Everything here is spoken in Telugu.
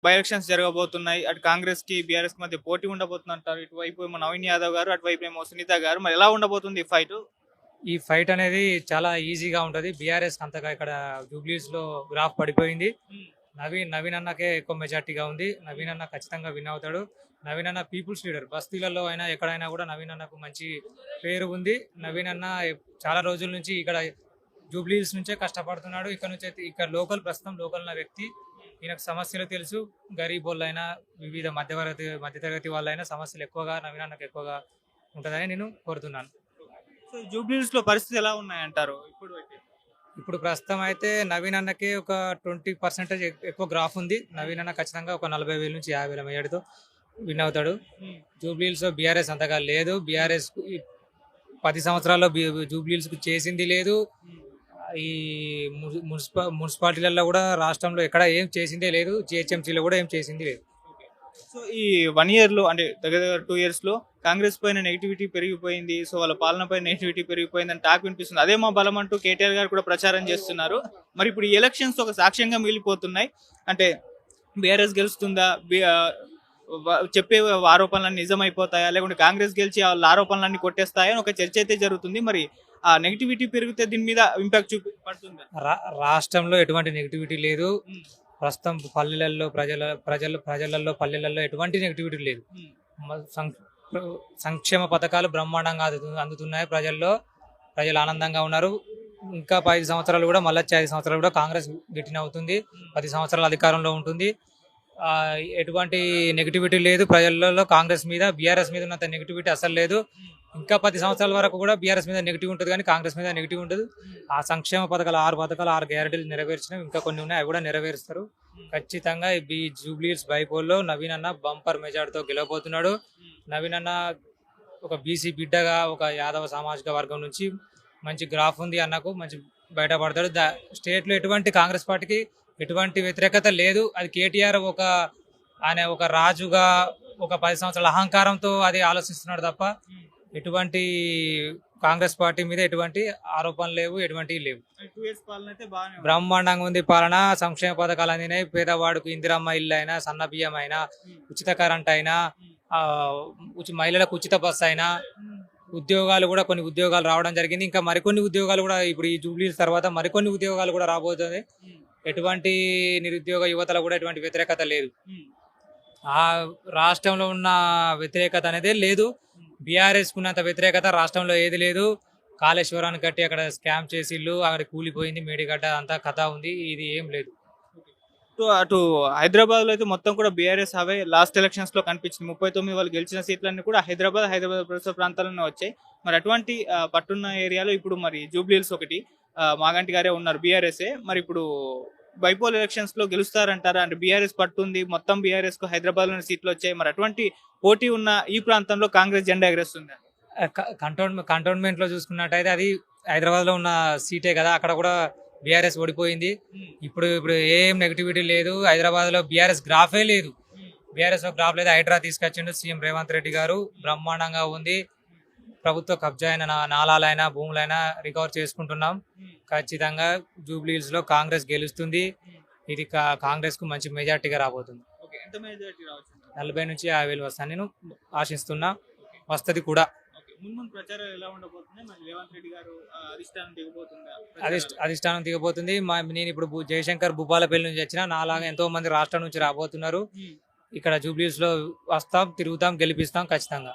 బై ఎలక్షన్స్ జరగబోతున్నాయి. అటు కాంగ్రెస్ కి బీఆర్ఎస్ కి మధ్య పోటీ ఉండబోతుంది అంటారు. ఇటువైపు ఏమో నవీన్ యాదవ్ గారు, అటువైపు ఏమో సునీత గారు. మరి ఎలా ఉండబోతుంది ఈ ఫైట్? ఈ ఫైట్ అనేది చాలా ఈజీగా ఉంటుంది. బీఆర్ఎస్ అంతగా ఇక్కడ జూబ్లీస్ లో గ్రాఫ్ పడిపోయింది. నవీన్ అన్నకే ఎక్కువ మెజార్టీగా ఉంది. నవీన్ అన్న ఖచ్చితంగా విన్ అవుతాడు. నవీన్ అన్న పీపుల్స్ లీడర్. బస్తీలలో అయినా ఎక్కడైనా కూడా నవీన్ అన్నకు మంచి పేరు ఉంది. నవీన్ అన్న చాలా రోజుల నుంచి ఇక్కడ జూబ్లీస్ నుంచే కష్టపడుతున్నాడు. ఇక్కడ ప్రస్తుతం లోకల్ ఉన్న వ్యక్తి. ఈయనకు సమస్యలు తెలుసు. గరీబ్ వాళ్ళైనా వివిధ మధ్యతరగతి వాళ్ళైనా సమస్యలు ఎక్కువగా నవీన్ అన్నకు ఎక్కువగా ఉంటుందని నేను కోరుతున్నాను. సో జూబ్లీస్ లో పరిస్థితి ఎలా ఉన్నాయంటారు ఇప్పుడు ప్రస్తుతం అయితే నవీన్ అన్నకి ఒక 20% ఎక్కువ గ్రాఫ్ ఉంది. నవీన్ అన్న ఖచ్చితంగా ఒక 40,000 నుంచి 50,000 మెజార్టీతో విన్ అవుతాడు. జూబ్లీస్ లో బీఆర్ఎస్ అంతగా లేదు. బీఆర్ఎస్ 10 సంవత్సరాల్లో జూబ్లీస్ కు చేసింది లేదు. ఈ మున్సిపాలిటీలలో కూడా రాష్ట్రంలో ఎక్కడ ఏం చేసిందే లేదు. జిహెచ్ఎంసీలో కూడా ఏం చేసింది లేదు. సో ఈ 1 year లో అంటే దగ్గర 2 years లో కాంగ్రెస్ పైన నెగిటివిటీ పెరిగిపోయింది. సో వాళ్ళ పాలన పైన నెగిటివిటీ పెరిగిపోయింది అని టాక్ వినిపిస్తుంది. అదే మా బలం అంటూ కేటీఆర్ గారు కూడా ప్రచారం చేస్తున్నారు. మరి ఇప్పుడు ఈ ఎలక్షన్స్ ఒక సాక్ష్యంగా మిగిలిపోతున్నాయి. అంటే బీఆర్ఎస్ గెలుస్తుందా, చెప్పే ఆరోపణలన్నీ నిజమైపోతాయా, లేకుంటే కాంగ్రెస్ గెలిచి వాళ్ళ ఆరోపణలన్నీ కొట్టేస్తాయా అని ఒక చర్చ అయితే జరుగుతుంది. మరి ఆ నెగిటివిటీ పెరిగితే దీని మీద ఇంపాక్ట్ పడుతుంది. రాష్ట్రంలో ఎటువంటి నెగిటివిటీ లేదు. ప్రస్తుతం పల్లెలలో పల్లెలలో ఎటువంటి నెగిటివిటీ లేదు. సంక్షేమ పథకాలు బ్రహ్మాండంగా అందుతున్నాయి. ప్రజలు ఆనందంగా ఉన్నారు. ఇంకా 5 సంవత్సరాలు కూడా మళ్ళీ 5 సంవత్సరాలు కూడా కాంగ్రెస్ గెట్టిన అవుతుంది. 10 సంవత్సరాల అధికారంలో ఉంటుంది. ఎటువంటి నెగిటివిటీ లేదు ప్రజలలో. కాంగ్రెస్ మీద బీఆర్ఎస్ మీద ఉన్నంత నెగిటివిటీ అసలు లేదు. ఇంకా 10 సంవత్సరాల వరకు కూడా బీఆర్ఎస్ మీద నెగిటివ్ ఉంటుంది, కానీ కాంగ్రెస్ మీద నెగిటివ్ ఉంటుంది. ఆ సంక్షేమ పథకాలు 6 గ్యారెంటీలు నెరవేర్చినవి, ఇంకా కొన్ని ఉన్నాయి, అవి కూడా నెరవేరుస్తారు. ఖచ్చితంగా ఈ జూబ్లీస్ బైపోల్లో నవీన్ అన్న బంపర్ మెజార్టీతో గెలవబోతున్నాడు. నవీన్ అన్న ఒక బీసీ బిడ్డగా, ఒక యాదవ సామాజిక వర్గం నుంచి మంచి గ్రాఫ్ ఉంది అన్నకు, మంచి బయటపడతాడు. స్టేట్లో ఎటువంటి కాంగ్రెస్ పార్టీకి ఎటువంటి వ్యతిరేకత లేదు. అది కేటీఆర్ ఆయన ఒక రాజుగా ఒక 10 సంవత్సరాల అహంకారంతో అది ఆలోచిస్తున్నాడు తప్ప ఎటువంటి కాంగ్రెస్ పార్టీ మీద ఎటువంటి ఆరోపణలు లేవు, ఎటువంటివి లేవు. బ్రహ్మాండంగా ఉంది పాలన. సంక్షేమ పథకాలు అందినాయి. పేదవాడికి ఇందిరమ్మ ఇల్లు అయినా, సన్న బియ్యం అయినా, ఉచిత కరెంట్ అయినా, మహిళలకు ఉచిత బస్సు అయినా, ఉద్యోగాలు కూడా కొన్ని ఉద్యోగాలు రావడం జరిగింది. ఇంకా మరికొన్ని ఉద్యోగాలు కూడా ఇప్పుడు ఈ జూబ్లీస్ తర్వాత మరికొన్ని ఉద్యోగాలు కూడా రాబోతుంది. ఎటువంటి నిరుద్యోగ యువతలో కూడా ఎటువంటి వ్యతిరేకత లేదు. ఆ రాష్ట్రంలో ఉన్న వ్యతిరేకత అనేది లేదు. బీఆర్ఎస్ కున్నంత వ్యతిరేకత రాష్ట్రంలో ఏది లేదు. కాళేశ్వరాన్ని కట్టి అక్కడ స్కామ్ చేసిళ్ళు, అక్కడ కూలిపోయింది, మేడిగడ్డ అంతా కథ ఉంది. ఇది ఏం లేదు. అటు హైదరాబాద్ లో అయితే మొత్తం కూడా బీఆర్ఎస్ అవే లాస్ట్ ఎలక్షన్స్ లో కనిపించింది. 39 వాళ్ళు గెలిచిన సీట్లన్నీ కూడా హైదరాబాద్ పరిసర ప్రాంతాల్లోనే వచ్చాయి. మరి అటువంటి పట్టున్న ఏరియాలో ఇప్పుడు మరి జూబ్లీహిల్స్ ఒకటి మాగంటి గారే ఉన్నారు, బీఆర్ఎస్ఏ. మరి ఇప్పుడు బైపోల్ ఎలక్షన్స్ లో గెలుస్తారంటారా? అంటే బీఆర్ఎస్ పట్టుంది, మొత్తం బీఆర్ఎస్ కు హైదరాబాద్ లోని సీట్లు వచ్చాయి. మరి అటువంటి పోటీ ఉన్న ఈ ప్రాంతంలో కాంగ్రెస్ జెండా ఎగరేస్తుంది. కంటోన్మెంట్ లో చూసుకున్నట్టయితే అది హైదరాబాద్ లో ఉన్న సీటే కదా, అక్కడ కూడా బీఆర్ఎస్ ఓడిపోయింది. ఇప్పుడు ఏం నెగిటివిటీ లేదు. హైదరాబాద్ లో బీఆర్ఎస్ గ్రాఫే లేదు. బీఆర్ఎస్ గ్రాఫ్ లేదు. హైడ్రా తీసుకొచ్చిండు సీఎం రేవంత్ రెడ్డి గారు. బ్రహ్మాండంగా ఉంది. ప్రభుత్వ కబ్జా అయిన నాలాలైనా భూములైనా రికవర్ చేసుకుంటున్నాం. ఖచ్చితంగా జూబ్లీహిల్స్ లో కాంగ్రెస్ గెలుస్తుంది. ఇది కాంగ్రెస్ కు మంచి మెజార్టీగా రాబోతుంది. 40 నుంచి 50,000 వస్తాను నేను ఆశిస్తున్నా. వస్తుంది కూడా. అధిష్టానం దిగబోతుంది. నేను ఇప్పుడు జయశంకర్ భూపాలపల్లి నుంచి వచ్చిన, నాలాగా ఎంతో మంది రాష్ట్రం నుంచి రాబోతున్నారు. ఇక్కడ జూబ్లీహిల్స్ లో వస్తాం, తిరుగుతాం, గెలిపిస్తాం ఖచ్చితంగా.